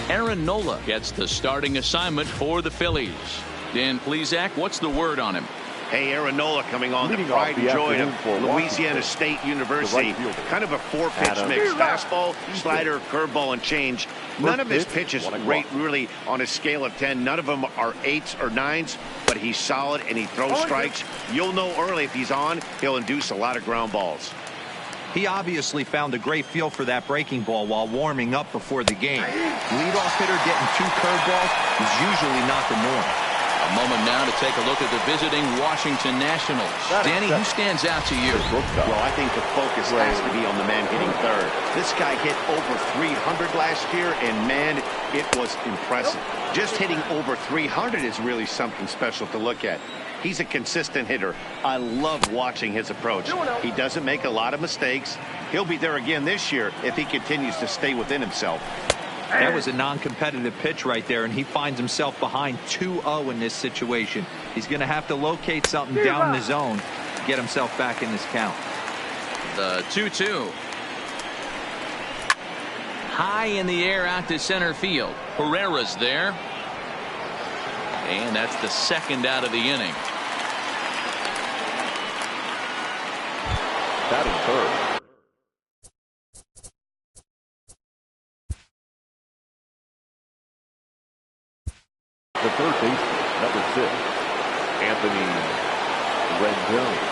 Aaron Nola gets the starting assignment for the Phillies. Dan Plesac, what's the word on him? Hey, Aaron Nola coming on, the pride and joy of Louisiana State University. Kind of a four-pitch mix. Fastball, slider, curveball, and change. None of his pitches rate really on a scale of 10. None of them are 8s or 9s, but he's solid and he throws strikes. You'll know early if he's on, he'll induce a lot of ground balls. He obviously found a great feel for that breaking ball while warming up before the game. Leadoff hitter getting 2 curveballs is usually not the norm. A moment now to take a look at the visiting Washington Nationals. Danny, who stands out to you? Well, I think the focus has to be on the man hitting third. This guy hit over 300 last year, and man, it was impressive. Just hitting over 300 is really something special to look at. He's a consistent hitter. I love watching his approach. He doesn't make a lot of mistakes. He'll be there again this year if he continues to stay within himself. That was a non-competitive pitch right there, and he finds himself behind 2-0 in this situation. He's going to have to locate something down in the zone to get himself back in this count. The 2-2. High in the air out to center field. Herrera's there. And that's the second out of the inning. Batting third. The third baseman, number 6, Anthony Rendon.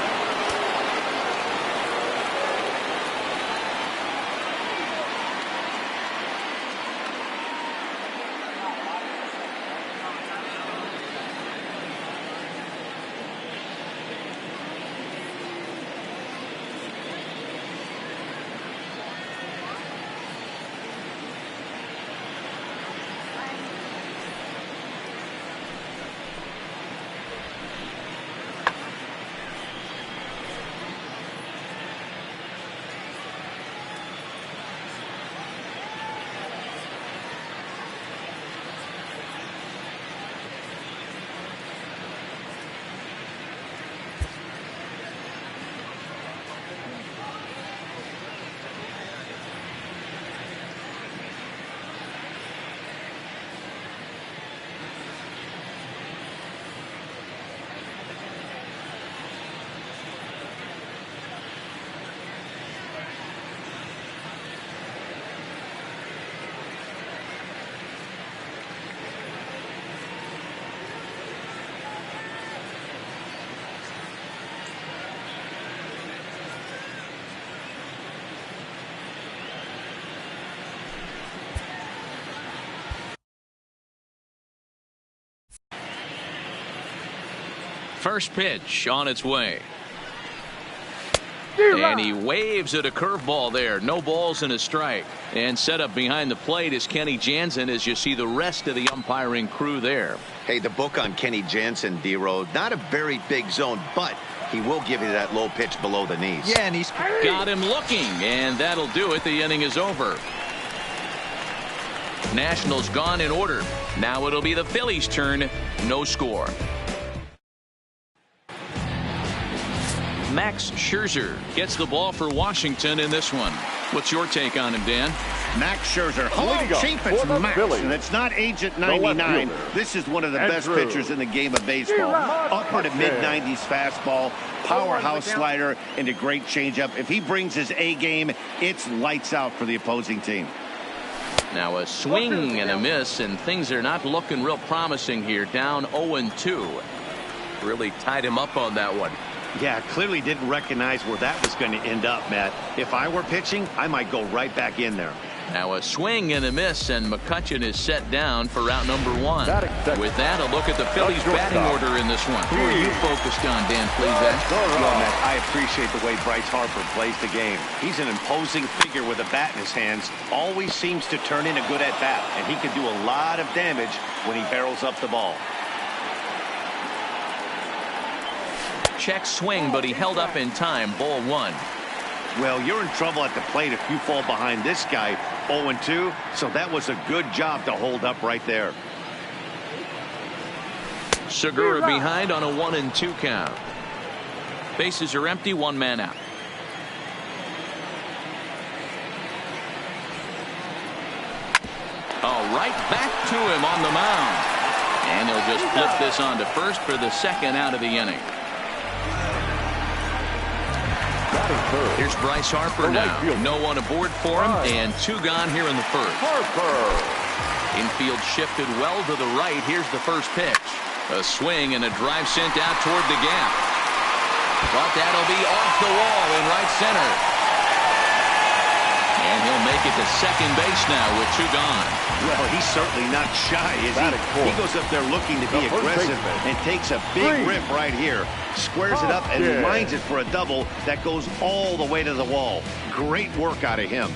First pitch on its way. And he waves at a curveball there. No balls and a strike. And set up behind the plate is Kenny Jansen as you see the rest of the umpiring crew there. Hey, the book on Kenny Jansen, D-Road, not a very big zone, but he will give you that low pitch below the knees. Yeah, and he's got him looking, and that'll do it. The inning is over. Nationals gone in order. Now it'll be the Phillies' turn. No score. Max Scherzer gets the ball for Washington in this one. What's your take on him, Dan? Max Scherzer. Hello, Chief. It's Max, and it's not Agent 99. This is one of the best pitchers in the game of baseball. Upper to mid-90s fastball, powerhouse slider, and a great changeup. If he brings his A game, it's lights out for the opposing team. Now a swing and a miss, and things are not looking real promising here. Down 0-2. Really tied him up on that one. Yeah, clearly didn't recognize where that was going to end up, Matt. If I were pitching, I might go right back in there. Now a swing and a miss, and McCutchen is set down for route number 1. With that, a look at the Phillies batting order in this one. Who are you focused on, Dan Plesac? Matt, I appreciate the way Bryce Harper plays the game. He's an imposing figure with a bat in his hands. Always seems to turn in a good at-bat, and he can do a lot of damage when he barrels up the ball. Check swing, but he held up in time. Ball 1. Well, you're in trouble at the plate if you fall behind this guy 0-2, so that was a good job to hold up right there. Segura behind on a 1-2 count. Bases are empty, 1 man out. Oh, right back to him on the mound. And he'll just flip this on to first for the second out of the inning. Here's Bryce Harper now. No one aboard for him, and two gone here in the first. Infield shifted well to the right. Here's the first pitch. A swing and a drive sent out toward the gap. But that'll be off the wall in right center. And he'll make it to second base now with two gone. Well, he's certainly not shy, is he? He goes up there looking to be aggressive and takes a big rip right here. Squares it up and lines it for a double that goes all the way to the wall. Great work out of him.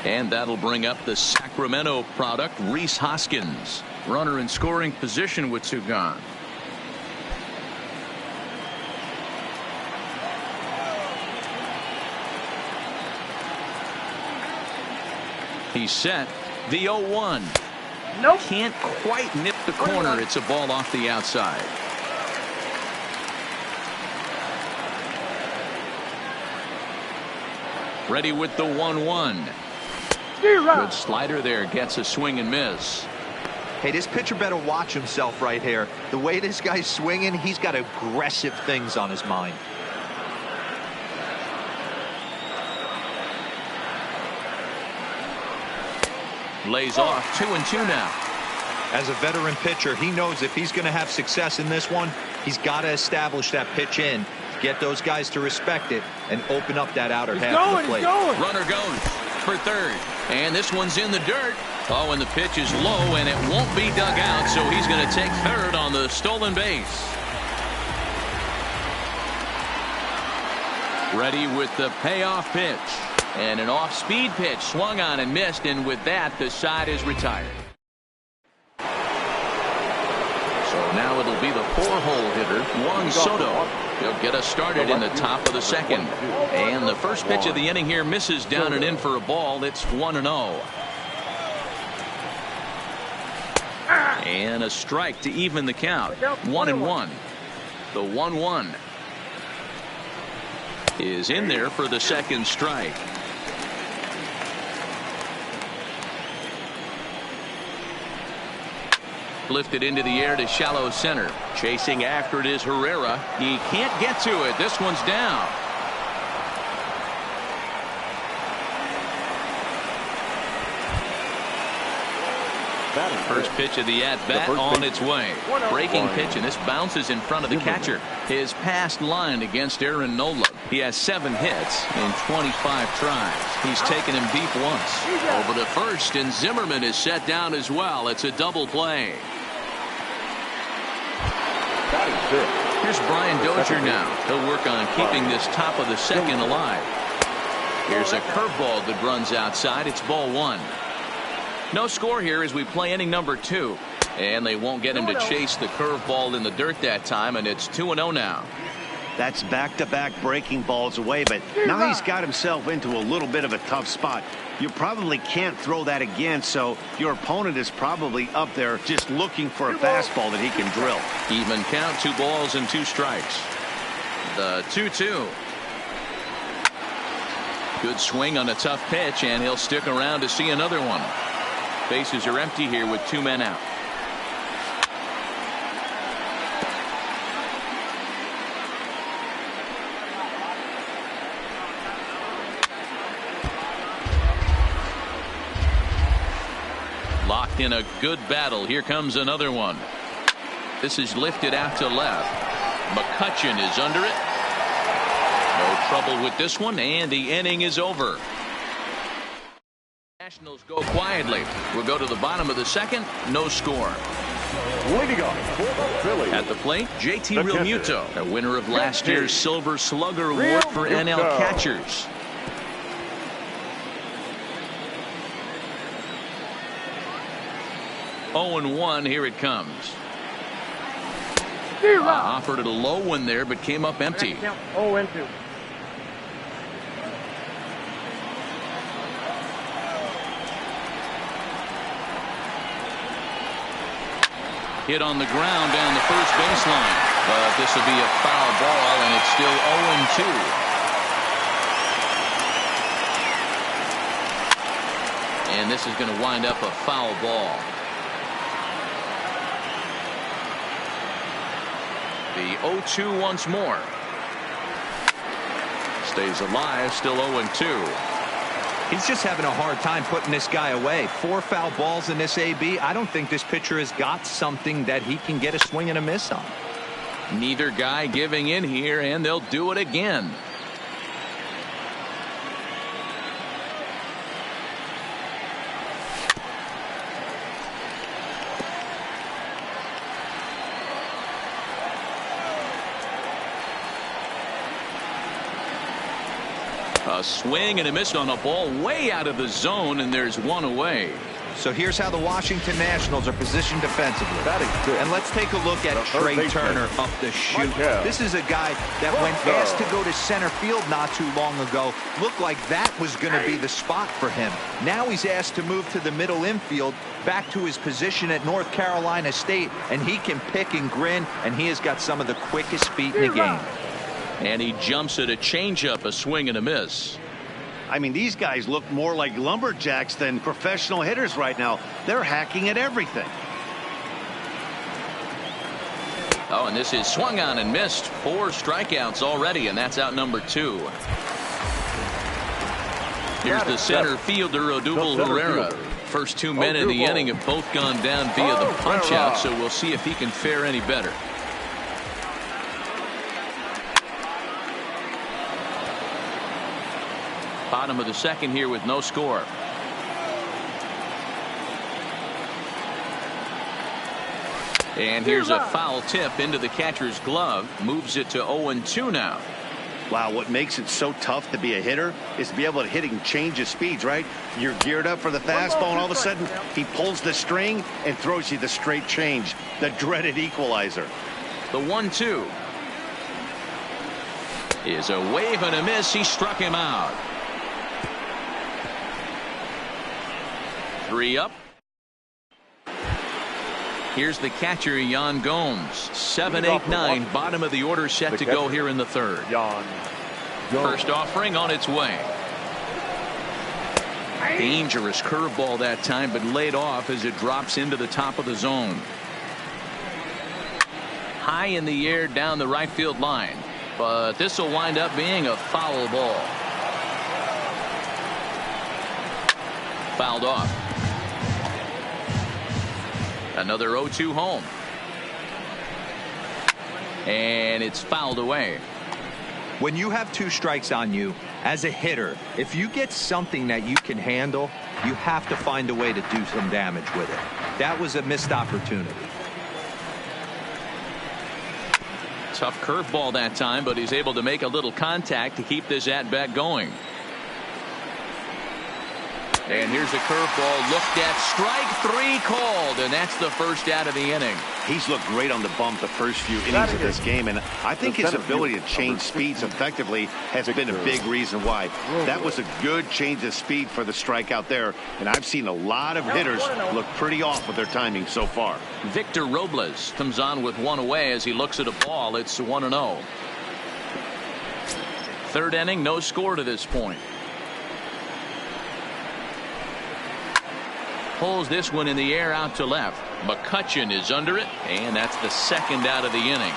And that'll bring up the Sacramento product, Rhys Hoskins. Runner in scoring position with two gone. He's set. The 0-1. Nope. Can't quite nip the corner. It's a ball off the outside. Ready with the 1-1. Good slider there. Gets a swing and miss. Hey, this pitcher better watch himself right here. The way this guy's swinging, he's got aggressive things on his mind. Lays off 2-2 now. As a veteran pitcher, he knows if he's going to have success in this one, he's got to establish that pitch in, get those guys to respect it, and open up that outer half of the plate. Runner goes for third. And this one's in the dirt. Oh, and the pitch is low, and it won't be dug out, so he's going to take third on the stolen base. Ready with the payoff pitch. And an off-speed pitch swung on and missed, and with that, the side is retired. So now it'll be the four-hole hitter, Juan Soto. He'll get us started in the top of the second. And the first pitch of the inning here misses down and in for a ball. It's 1-0. And a strike to even the count. 1-1. The 1-1 is in there for the second strike. Lifted into the air to shallow center. Chasing after it is Herrera. He can't get to it. This one's down. First pitch of the at-bat on its way. Breaking pitch, and this bounces in front of the catcher. His past line against Aaron Nola. He has 7 hits in 25 tries. He's taken him deep once. Over to first, and Zimmerman is set down as well. It's a double play. Here's Brian Dozier now. He'll work on keeping this top of the second alive. Here's a curveball that runs outside. It's ball 1. No score here as we play inning number 2. And they won't get him to chase the curveball in the dirt that time, and it's 2-0 now. That's back-to-back breaking balls away, but now he's got himself into a little bit of a tough spot. You probably can't throw that again, so your opponent is probably up there just looking for a fastball that he can drill. Even count, 2 balls and 2 strikes. The 2-2. Good swing on a tough pitch, and he'll stick around to see another one. Bases are empty here with 2 men out. Locked in a good battle. Here comes another one. This is lifted out to left. McCutchen is under it. No trouble with this one, and the inning is over. Nationals go quietly. We'll go to the bottom of the second. No score. Leading off for the Phillies. At the plate, JT Realmuto, a winner of last year's Silver Slugger Award for NL catchers. Oh, 1. Here it comes. Offered it a low one there, but came up empty. 0-2. Hit on the ground down the first baseline. But this will be a foul ball, and it's still 0-2. And this is going to wind up a foul ball. The 0-2 once more. Stays alive, still 0-2. He's just having a hard time putting this guy away. 4 foul balls in this AB. I don't think this pitcher has got something that he can get a swing and a miss on. Neither guy giving in here, and they'll do it again. A swing and a miss on a ball way out of the zone, and there's one away. So here's how the Washington Nationals are positioned defensively. And let's take a look at Trey Turner up the chute. This is a guy that when asked to go to center field not too long ago, looked like that was going to be the spot for him. Now he's asked to move to the middle infield, back to his position at North Carolina State, and he can pick and grin, and he has got some of the quickest feet in the game. And he jumps at a changeup, a swing and a miss. I mean, these guys look more like lumberjacks than professional hitters right now. They're hacking at everything. Oh, and this is swung on and missed. 4 strikeouts already, and that's out number 2. Here's the center fielder, Odubel Herrera. First 2 men in the inning have both gone down via the punch-out, so we'll see if he can fare any better. Bottom of the second here with no score. And here's a foul tip into the catcher's glove. Moves it to 0-2 now. Wow, what makes it so tough to be a hitter is to be able to hit and change of speeds, right? You're geared up for the fastball, and all of a sudden he pulls the string and throws you the straight change, the dreaded equalizer. The 1-2 is a wave and a miss. He struck him out. 3 up. Here's the catcher, Yan Gomes. 7, 8, 9. Bottom of the order set to go here in the third. First offering on its way. Dangerous curveball that time, but laid off as it drops into the top of the zone. High in the air down the right field line. But this will wind up being a foul ball. Fouled off. Another 0-2 home. And it's fouled away. When you have 2 strikes on you, as a hitter, if you get something that you can handle, you have to find a way to do some damage with it. That was a missed opportunity. Tough curveball that time, but he's able to make a little contact to keep this at-bat going. And here's a curveball looked at. Strike 3 called, and that's the first out of the inning. He's looked great on the bump the first few innings of this game, and I think his ability to change speeds effectively has been a big reason why. That was a good change of speed for the strikeout there, and I've seen a lot of hitters look pretty off with their timing so far. Victor Robles comes on with 1 away as he looks at a ball. It's 1-0. Third inning, no score to this point. Pulls this one in the air out to left. McCutchen is under it, and that's the second out of the inning.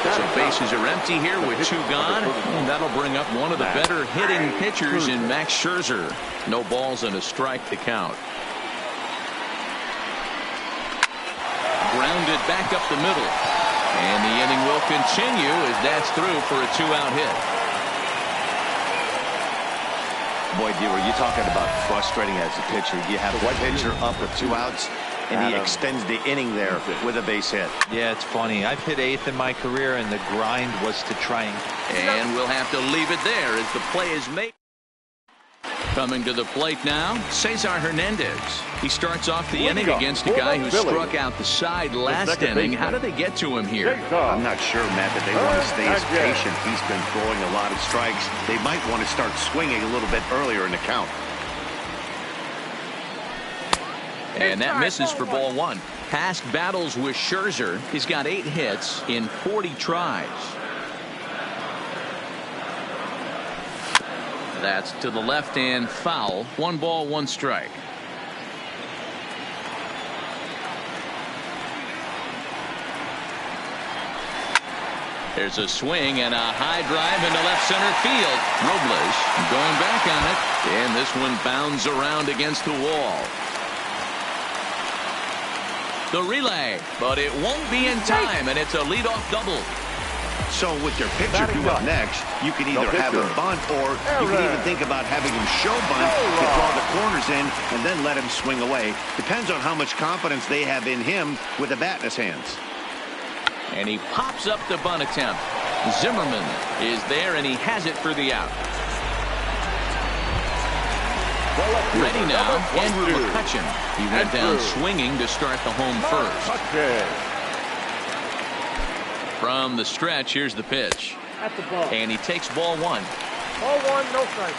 So bases are empty here with 2 gone, and that'll bring up one of the better hitting pitchers in Max Scherzer. No balls and a strike to count. Grounded back up the middle, and the inning will continue as that's through for a 2-out hit. Boy, D, were you talking about frustrating as a pitcher? You have one pitcher up with 2 outs, and he extends the inning there with a base hit. Yeah, it's funny. I've hit 8th in my career, and the grind was to try and we'll have to leave it there as the play is made. Coming to the plate now, Cesar Hernandez. He starts off the inning against a guy who struck out the side last inning. How did they get to him here? I'm not sure, Matt, that they want to stay as patient. He's been throwing a lot of strikes. They might want to start swinging a little bit earlier in the count. And that misses for ball one. Past battles with Scherzer. He's got 8 hits in 40 tries. That's to the left and foul. 1 ball, 1 strike. There's a swing and a high drive into left center field. Robles going back on it, and this one bounds around against the wall. The relay, but it won't be in time, and it's a leadoff double. So with your pitcher due up next, you can either have him bunt, or you can even think about having him show bunt to draw the corners in and then let him swing away. Depends on how much confidence they have in him with the bat in his hands. And he pops up the bunt attempt. Zimmerman is there, and he has it for the out. Ready now, Andrew McCutchen. He went down swinging to start the home first. From the stretch, here's the pitch. And he takes ball one. Ball one, no strike.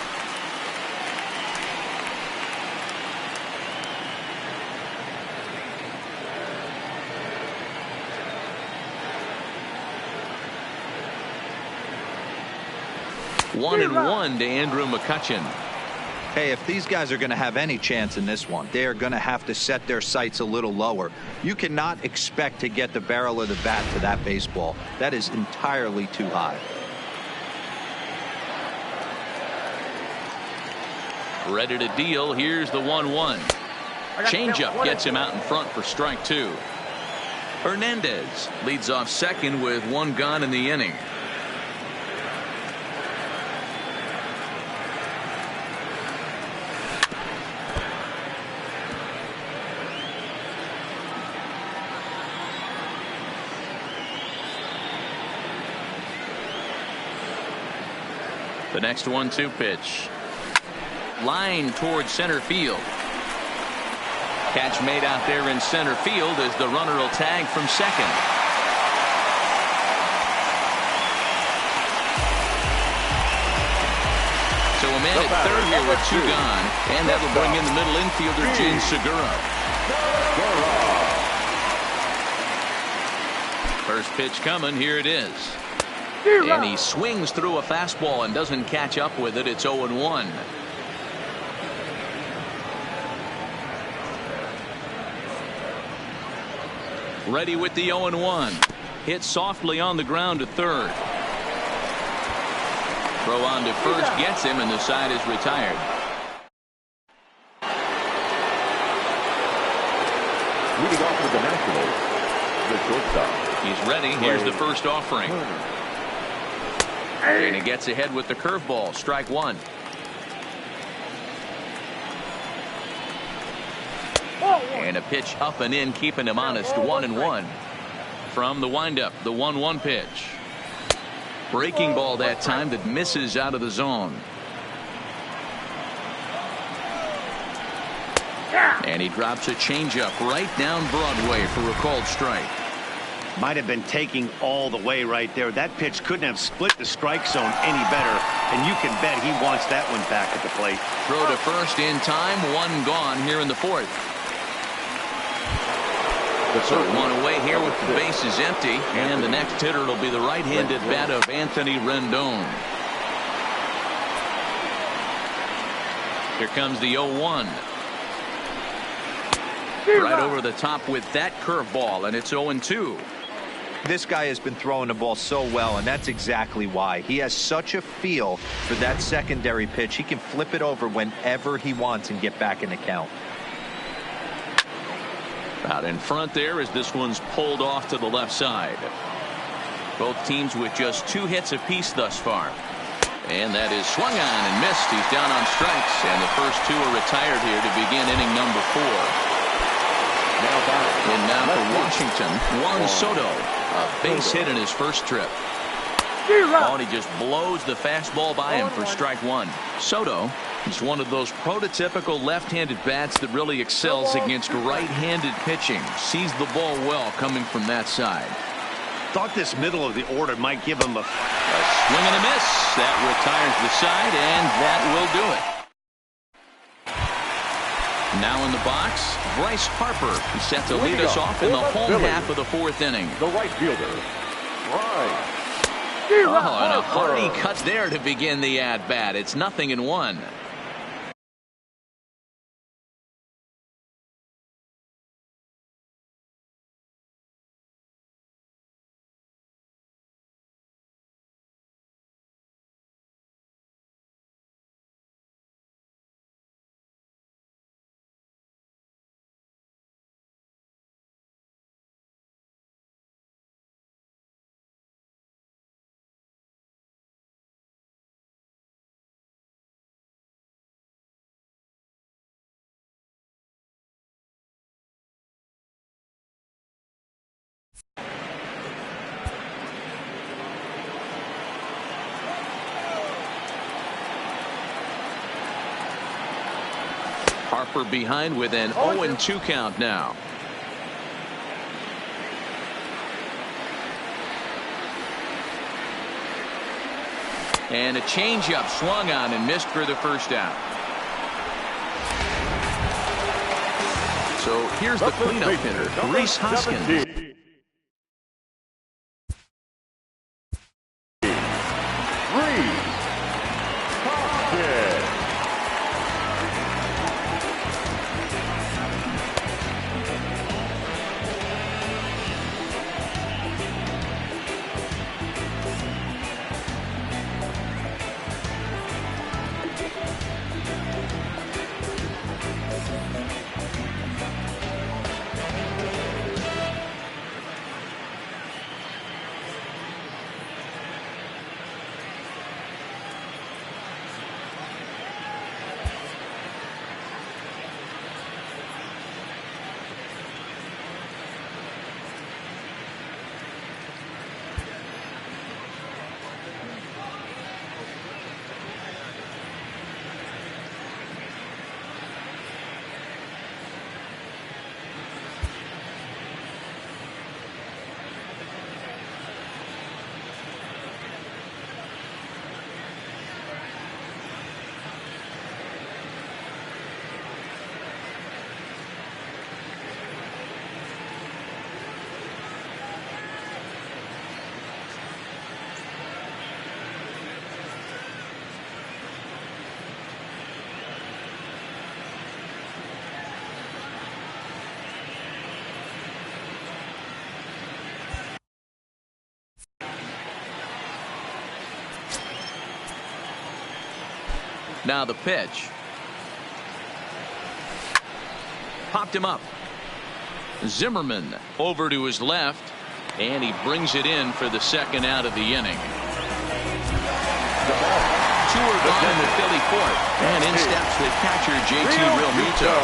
One and one to Andrew McCutchen. Hey, if these guys are going to have any chance in this one, they are going to have to set their sights a little lower. You cannot expect to get the barrel of the bat to that baseball. That is entirely too high. Ready to deal. Here's the 1-1. Changeup gets him out in front for strike 2. Hernandez leads off second with 1 gone in the inning. The next 1-2 pitch. Line towards center field. Catch made out there in center field as the runner will tag from second. So a man at third here with 2 gone, and that'll bring in the middle infielder Gene Segura. First pitch coming. Here it is. And he swings through a fastball and doesn't catch up with it. It's 0-1. Ready with the 0-1. Hit softly on the ground to third. Throw on to first gets him, and the side is retired. Leading off with the Nationals, the shortstop. He's ready. Here's the first offering. And he gets ahead with the curveball. Strike 1. And a pitch up and in, keeping him honest. 1-1. From the windup, the 1-1 pitch. Breaking ball that time that misses out of the zone. And he drops a changeup right down Broadway for a called strike. Might have been taking all the way right there. That pitch couldn't have split the strike zone any better, and you can bet he wants that one back at the plate. Throw to first in time. 1 gone here in the 4th. So 1 away here with the bases empty, and the next hitter will be the right-handed bat of Anthony Rendon. Here comes the 0-1. Right over the top with that curveball, and it's 0-2. This guy has been throwing the ball so well, and that's exactly why. He has such a feel for that secondary pitch. He can flip it over whenever he wants and get back in the count. Out in front there as this one's pulled off to the left side. Both teams with just 2 hits apiece thus far. And that is swung on and missed. He's down on strikes, and the first 2 are retired here to begin inning number 4. And now for Washington, Juan Soto. A base hit in his first trip. Oh, and he just blows the fastball by him for strike 1. Soto is one of those prototypical left-handed bats that really excels against right-handed pitching. Sees the ball well coming from that side. Thought this middle of the order might give him a swing and a miss. That retires the side, and that will do it. Now in the box, Bryce Harper. He's set to lead us off in the home half of the fourth inning. The right fielder, Bryce. Oh, and a hearty cut there to begin the at-bat. It's 0-1. Harper behind with an 0-2 count now. And a changeup swung on and missed for the first out. So here's the cleanup hitter, Rhys Hoskins. Now the pitch. Popped him up. Zimmerman over to his left, and he brings it in for the second out of the inning. Two are gone in the Philly fourth, and in steps the catcher, JT Realmuto.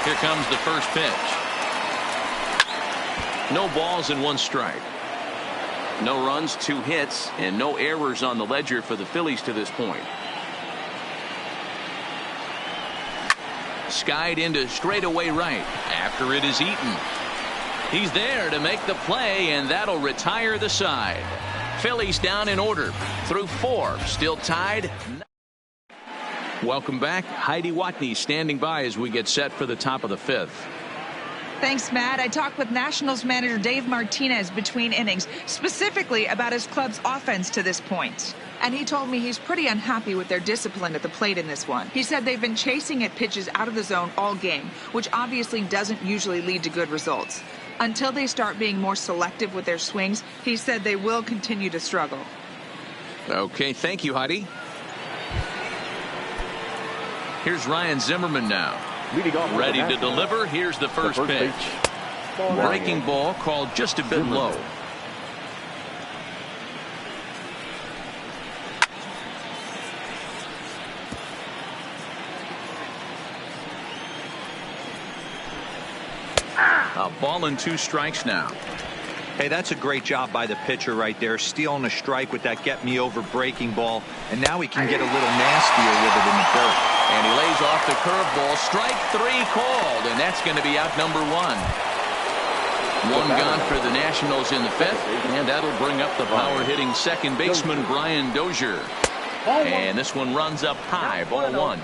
Here comes the first pitch. No balls and one strike. No runs, 2 hits, and no errors on the ledger for the Phillies to this point. Skied into straightaway right after it is eaten. He's there to make the play, and that'll retire the side. Phillies down in order through 4, still tied. Welcome back. Heidi Watney standing by as we get set for the top of the 5th. Thanks, Matt. I talked with Nationals manager Dave Martinez between innings, specifically about his club's offense to this point. And he told me he's pretty unhappy with their discipline at the plate in this one. He said they've been chasing at pitches out of the zone all game, which obviously doesn't usually lead to good results. Until they start being more selective with their swings, he said they will continue to struggle. Okay, thank you, Heidi. Here's Ryan Zimmerman now. Ready to deliver. Here's the first pitch. Breaking ball called just a bit low. A ball and 2 strikes now. Hey, that's a great job by the pitcher right there, stealing a strike with that get-me-over breaking ball, and now he can get a little nastier with it in the dirt. And he lays off the curveball. Strike 3 called, and that's going to be out number 1. One gone for the Nationals in the 5th, and that'll bring up the power-hitting second baseman Brian Dozier. And this one runs up high, ball 1.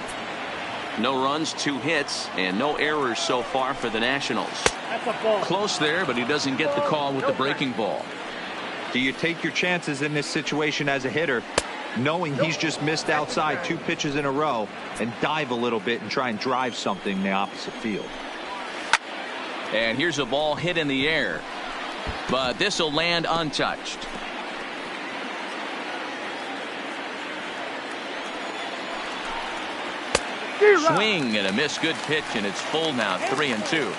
No runs, 2 hits, and no errors so far for the Nationals. That's a ball. Close there, but he doesn't get the call with the breaking ball. Do you take your chances in this situation as a hitter, knowing he's just missed outside 2 pitches in a row, and dive a little bit and try and drive something in the opposite field? And here's a ball hit in the air, but this will land untouched. Swing and a miss. Good pitch, and it's full now, 3-2.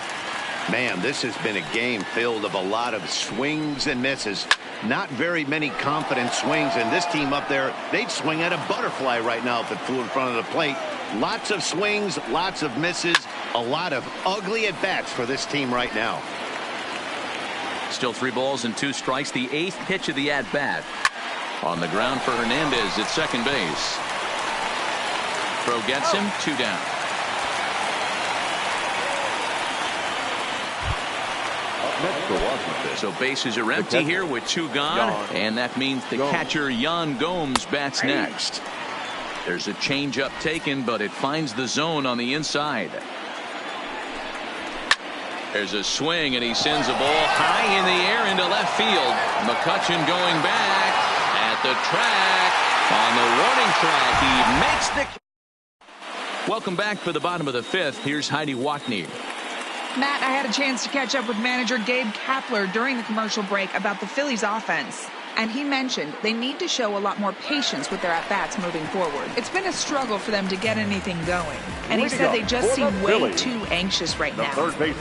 Man, this has been a game filled of a lot of swings and misses. Not very many confident swings, and this team up there, they'd swing at a butterfly right now if it flew in front of the plate. Lots of swings, lots of misses, a lot of ugly at-bats for this team right now. Still 3 balls and 2 strikes. The 8th pitch of the at-bat. On the ground for Hernandez at second base. Throw gets him, 2 down. Next for Washington. So bases are empty here with 2 gone, and that means the catcher Yan Gomes bats next. There's a changeup taken, but it finds the zone on the inside. There's a swing, and he sends a ball high in the air into left field. McCutchen going back at the track. On the warning track, he makes the... Welcome back for the bottom of the 5th. Here's Heidi Watney. Matt, I had a chance to catch up with manager Gabe Kapler during the commercial break about the Phillies offense. And he mentioned they need to show a lot more patience with their at-bats moving forward. It's been a struggle for them to get anything going. And he said they just seem way too anxious right now.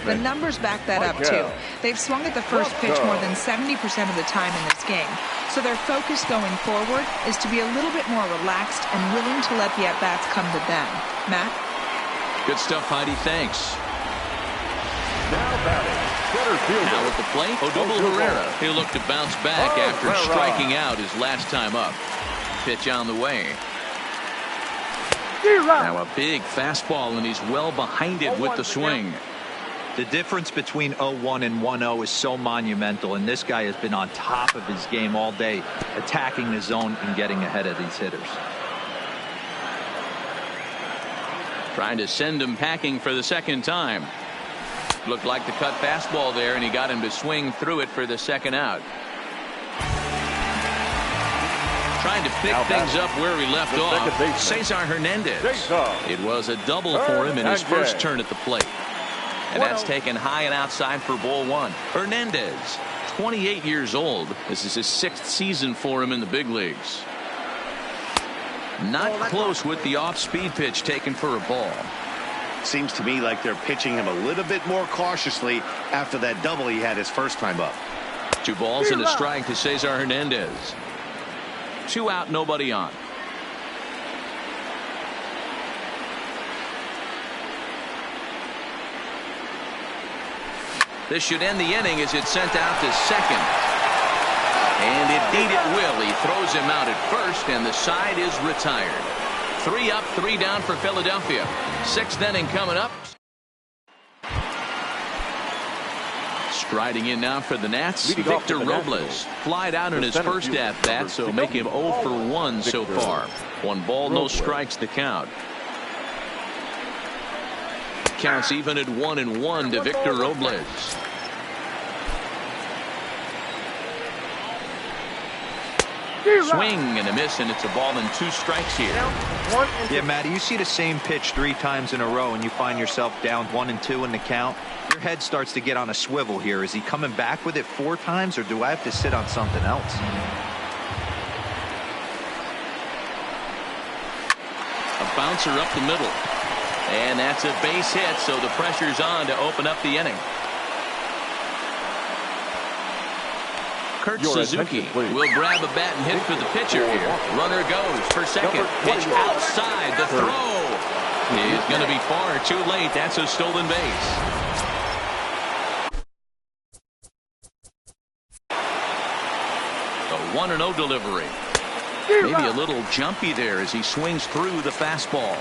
The numbers back that up, too. They've swung at the first pitch more than 70% of the time in this game. So their focus going forward is to be a little bit more relaxed and willing to let the at-bats come to them. Matt? Good stuff, Heidi. Thanks. Now batting, center fielder. Now at the plate, Odubel Herrera. He'll look to bounce back after striking out his last time up. Pitch on the way. Now a big fastball, and he's well behind it with the swing. The difference between 0-1 and 1-0 is so monumental, and this guy has been on top of his game all day, attacking the zone and getting ahead of these hitters. Trying to send him packing for the second time. Looked like the cut fastball there, and he got him to swing through it for the second out. Trying to pick things up where he left off. Cesar Hernandez. It was a double for him in his first turn at the plate. And that's taken high and outside for ball 1. Hernandez, 28 years old. This is his 6th season for him in the big leagues. Not close with the off-speed pitch taken for a ball. Seems to me like they're pitching him a little bit more cautiously after that double he had his first time up. 2 balls and a strike to Cesar Hernandez. 2 out, nobody on. This should end the inning as it's sent out to second. And indeed it will. He throws him out at first, and the side is retired. 3 up, 3 down for Philadelphia. 6th inning coming up. Striding in now for the Nats, Victor Robles. Flied out in his first at-bat, so make him 0 for 1 so far. 1 ball, no strikes to count. Counts even at 1-1 to Victor Robles. Swing and a miss, and it's a ball and 2 strikes here. Yeah, Matty, you see the same pitch 3 times in a row and you find yourself down 1-2 in the count. Your head starts to get on a swivel here. Is he coming back with it 4 times, or do I have to sit on something else? A bouncer up the middle. And that's a base hit, so the pressure's on to open up the inning. Kurt Suzuki will grab a bat and hit for the pitcher here. Runner goes for second. Pitch outside. The throw is going to be far too late. That's a stolen base. A 1-0 delivery. Maybe a little jumpy there as he swings through the fastball.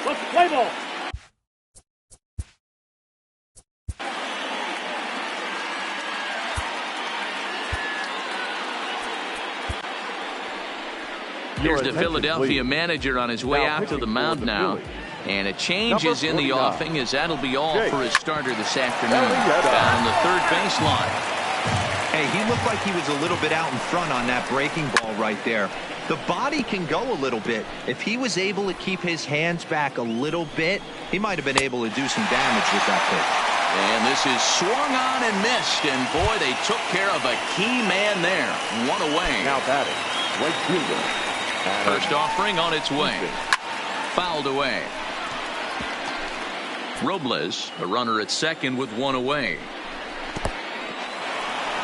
Let's play ball. Here's the Philadelphia manager on his way out to the mound now. And a change is in the offing, as that'll be all for his starter this afternoon. Down on the third baseline. Hey, he looked like he was a little bit out in front on that breaking ball right there. The body can go a little bit. If he was able to keep his hands back a little bit, he might have been able to do some damage with that pitch. And this is swung on and missed, and boy, they took care of a key man there. One away. Now batting, right fielder. First offering on its way. Fouled away. Robles, a runner at second with one away.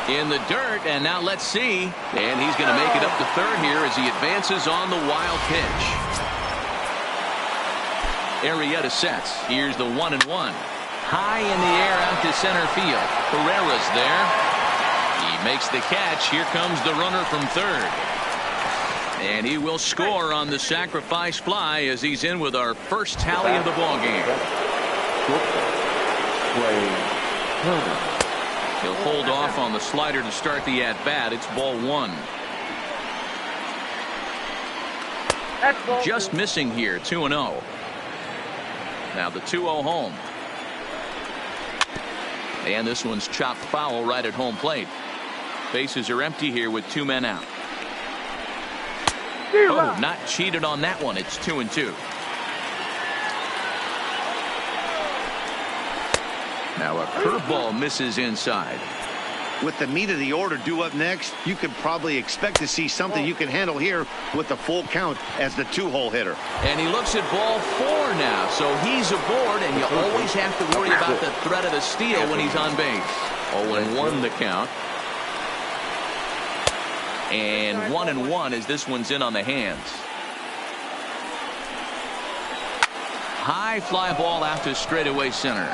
In the dirt, and now let's see. And he's going to make it up to third here as he advances on the wild pitch. Arrieta sets. Here's the 1-1. High in the air out to center field. Herrera's there. He makes the catch. Here comes the runner from third. And he will score on the sacrifice fly as he's in with our first tally of the ball game. He'll hold off on the slider to start the at-bat. It's ball one. Just missing here, 2-0. Now the 2-0 home. And this one's chopped foul right at home plate. Bases are empty here with two men out. Oh, not cheated on that one. It's 2-2. Now a curveball misses inside. With the meat of the order due up next, you could probably expect to see something you can handle here with the full count as the two-hole hitter. And he looks at ball four now, so he's aboard, and you always have to worry about the threat of the steal when he's on base. 0-1 the count. And 1-1 as this one's in on the hands. High fly ball out to straightaway center.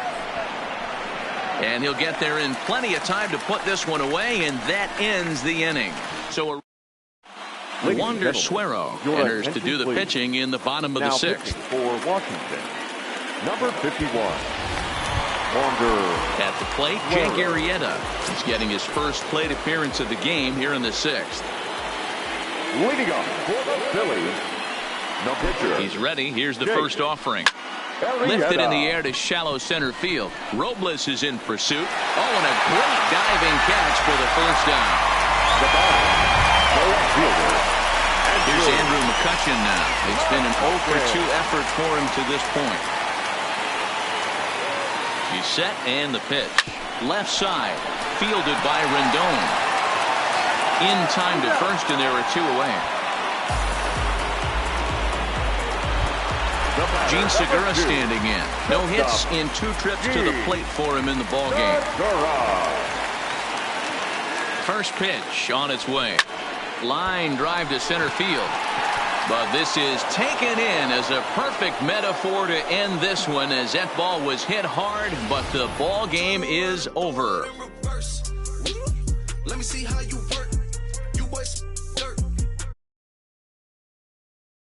And he'll get there in plenty of time to put this one away, and that ends the inning. So Wander Suero enters to do the pitching in the bottom of the sixth. For Washington, number 51, Wander. At the plate, Jake Arrieta. He's getting his first plate appearance of the game here in the sixth. Leading off for the Phillies, the pitcher. He's ready. Here's the first offering. Lifted in the air to shallow center field. Robles is in pursuit. Oh, and a great diving catch for the first down. The ball. The left fielder. Here's Andrew McCutchen now. It's been an 0-for-2 effort for him to this point. He's set and the pitch. Left side. Fielded by Rendon. In time to first, and there are two away. Gene Segura standing in. No hits in 2 trips to the plate for him in the ball game. First pitch on its way. Line drive to center field. But this is taken in as a perfect metaphor to end this one, as that ball was hit hard, but the ball game is over. Let me see how you work. You boys